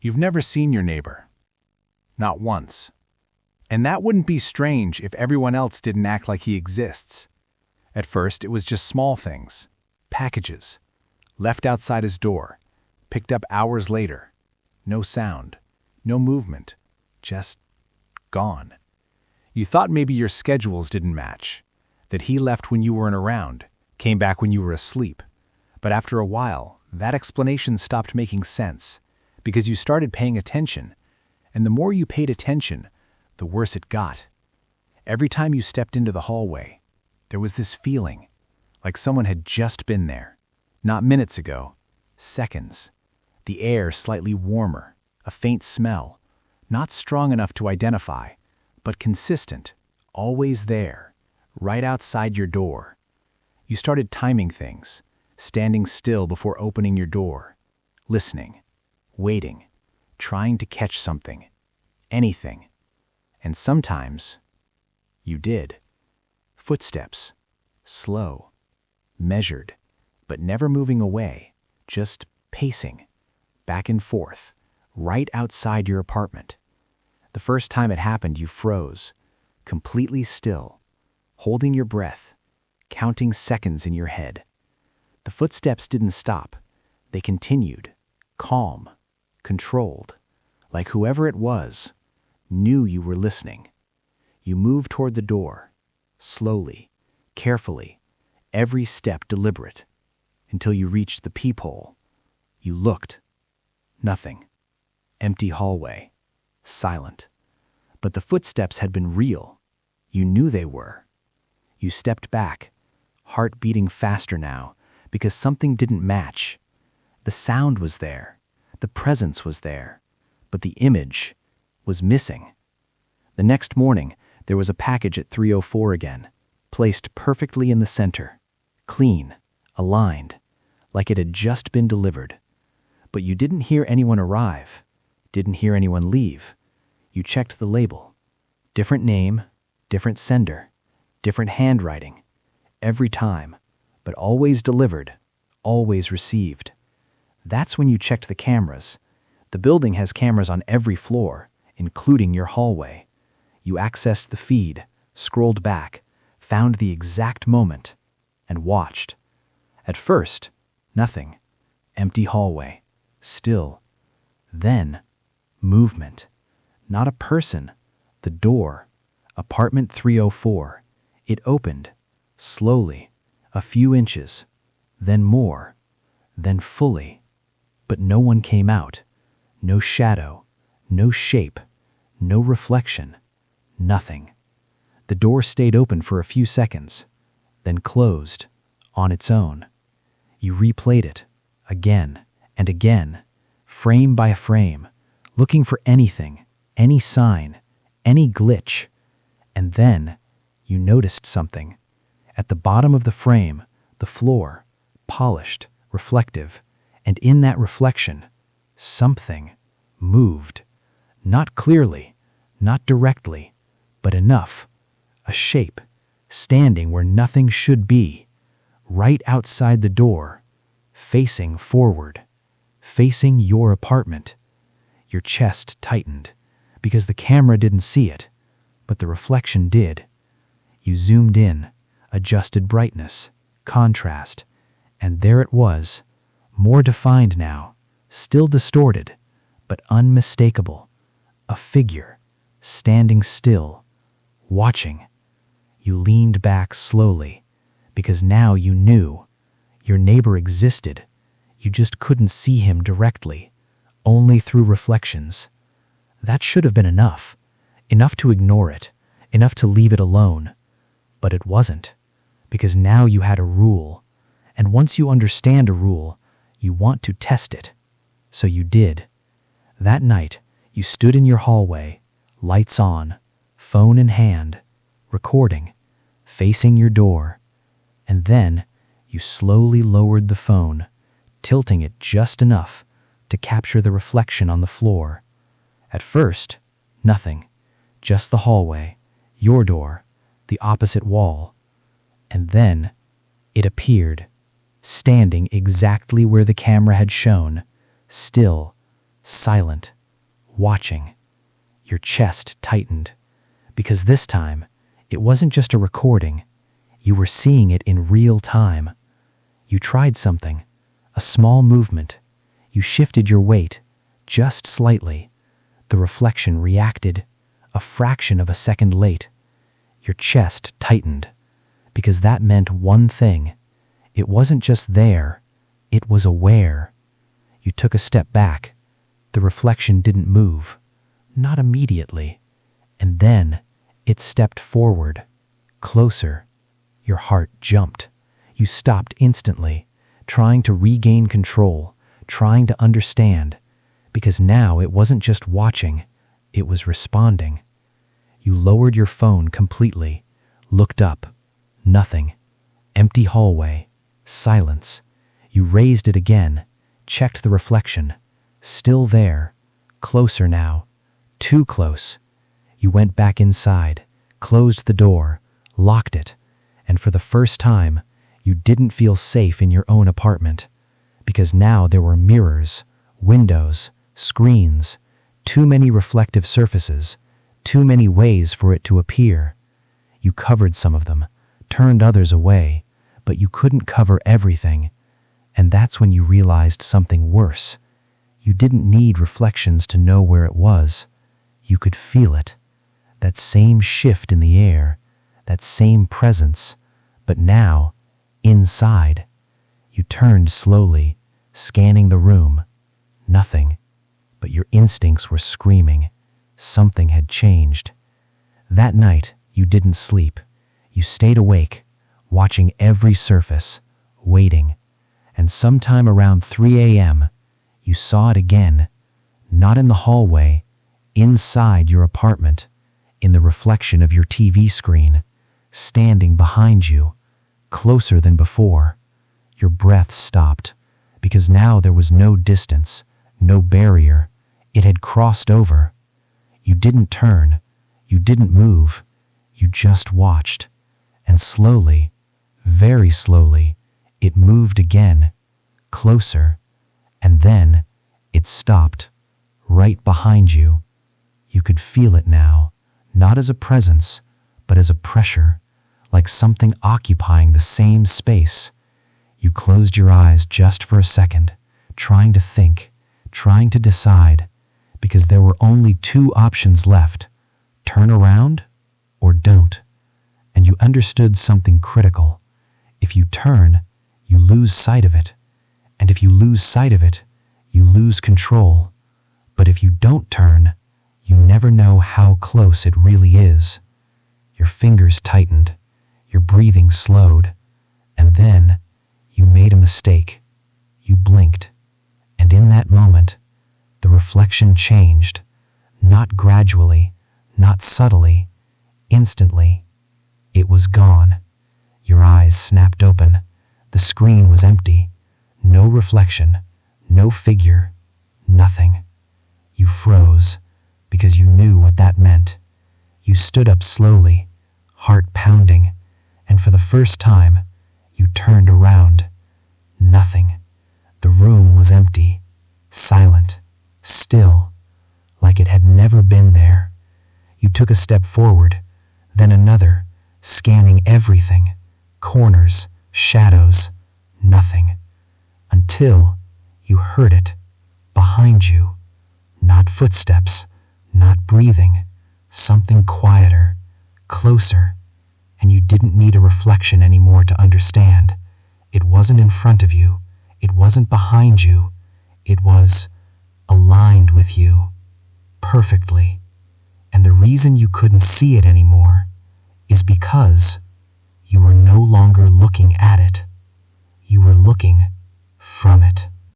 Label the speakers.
Speaker 1: You've never seen your neighbor. Not once. And that wouldn't be strange if everyone else didn't act like he exists. At first, it was just small things. Packages. Left outside his door. Picked up hours later. No sound. No movement. Just gone. You thought maybe your schedules didn't match. That he left when you weren't around. Came back when you were asleep. But after a while, that explanation stopped making sense. Because you started paying attention. And the more you paid attention, the worse it got. Every time you stepped into the hallway, there was this feeling, like someone had just been there. Not minutes ago, seconds. The air slightly warmer, a faint smell, not strong enough to identify, but consistent, always there, right outside your door. You started timing things, standing still before opening your door, listening, waiting, trying to catch something, anything. And sometimes, you did. Footsteps, slow, measured, but never moving away, just pacing, back and forth, right outside your apartment. The first time it happened, you froze, completely still, holding your breath, counting seconds in your head. The footsteps didn't stop. They continued, calm, controlled, like whoever it was knew you were listening. You moved toward the door, slowly, carefully, every step deliberate, until you reached the peephole. You looked. Nothing. Empty hallway. Silent. But the footsteps had been real. You knew they were. You stepped back, heart beating faster now, because something didn't match. The sound was there. The presence was there. But the image was missing. The next morning, there was a package at 3:04 again, placed perfectly in the center, clean, aligned, like it had just been delivered. But you didn't hear anyone arrive, didn't hear anyone leave. You checked the label. Different name, different sender, different handwriting, every time, but always delivered, always received. That's when you checked the cameras. The building has cameras on every floor, including your hallway. You accessed the feed, scrolled back, found the exact moment, and watched. At first, nothing. Empty hallway. Still. Then, movement. Not a person. The door. Apartment 304. It opened. Slowly. A few inches. Then more. Then fully. But no one came out. No shadow. No shape. No reflection. Nothing. The door stayed open for a few seconds, then closed, on its own. You replayed it, again and again, frame by frame, looking for anything, any sign, any glitch. And then, you noticed something. At the bottom of the frame, the floor, polished, reflective, and in that reflection, something moved. Not clearly, not directly, but enough. A shape, standing where nothing should be, right outside the door, facing forward, facing your apartment. Your chest tightened, because the camera didn't see it, but the reflection did. You zoomed in, adjusted brightness, contrast, and there it was, more defined now, still distorted, but unmistakable. A figure, standing still, watching. You leaned back slowly, because now you knew. Your neighbor existed. You just couldn't see him directly, only through reflections. That should have been enough. Enough to ignore it, enough to leave it alone. But it wasn't, because now you had a rule. And once you understand a rule, you want to test it. So you did. That night, you stood in your hallway, lights on, phone in hand, recording, facing your door, and then you slowly lowered the phone, tilting it just enough to capture the reflection on the floor. At first, nothing, just the hallway, your door, the opposite wall. And then it appeared, standing exactly where the camera had shown, still, silent,
Speaker 2: watching. Your chest tightened, because this time, it wasn't just a recording. You were seeing it in real time. You tried something, a small movement. You shifted your weight, just slightly. The reflection reacted, a fraction of a second late. Your chest tightened, because that meant one thing. It wasn't just there, it was aware. You took a step back. The reflection didn't move, not immediately. And then it stepped forward, closer. Your heart jumped. You stopped instantly, trying to regain control, trying to understand, because now it wasn't just watching, it was responding. You lowered your phone completely, looked up. Nothing. Empty hallway. Silence. You raised it again, checked the reflection. Still there. Closer now. Too close. You went back inside, closed the door, locked it, and for the first time, you didn't feel safe in your own apartment, because now there were mirrors, windows, screens, too many reflective surfaces, too many ways for it to appear. You covered some of them, turned others away, but you couldn't cover everything, and that's when you realized something worse. You didn't need reflections to know where it was. You could feel it, that same shift in the air, that same presence, but now, inside. You turned slowly, scanning the room. Nothing, but your instincts were screaming. Something had changed. That night, you didn't sleep. You stayed awake, watching every surface, waiting. And sometime around 3 a.m., you saw it again, not in the hallway, inside your apartment, in the reflection of your TV screen, standing behind you, closer than before. Your breath stopped, because now there was no distance, no barrier. It had crossed over. You didn't turn, you didn't move, you just watched. And slowly, very slowly, it moved again, closer, and then it stopped, right behind you. You could feel it now, not as a presence, but as a pressure, like something occupying the same space. You closed your eyes just for a second, trying to think, trying to decide, because there were only two options left: turn around or don't. And you understood something critical. If you turn, you lose sight of it. And if you lose sight of it, you lose control. But if you don't turn, you never know how close it really is. Your fingers tightened, your breathing slowed, and then you made a mistake. You blinked, and in that moment, the reflection changed, not gradually, not subtly, instantly. It was gone. Your eyes snapped open. The screen was empty. No reflection, no figure, nothing. You froze, because you knew what that meant. You stood up slowly, heart pounding, and for the first time, you turned around. Nothing. The room was empty, silent, still, like it had never been there. You took a step forward, then another, scanning everything, corners, shadows, nothing, until you heard it, behind you. Not footsteps, not breathing, something quieter, closer, and you didn't need a reflection anymore to understand. It wasn't in front of you, it wasn't behind you, it was aligned with you, perfectly. And the reason you couldn't see it anymore is because you were no longer looking at it. You were looking from it.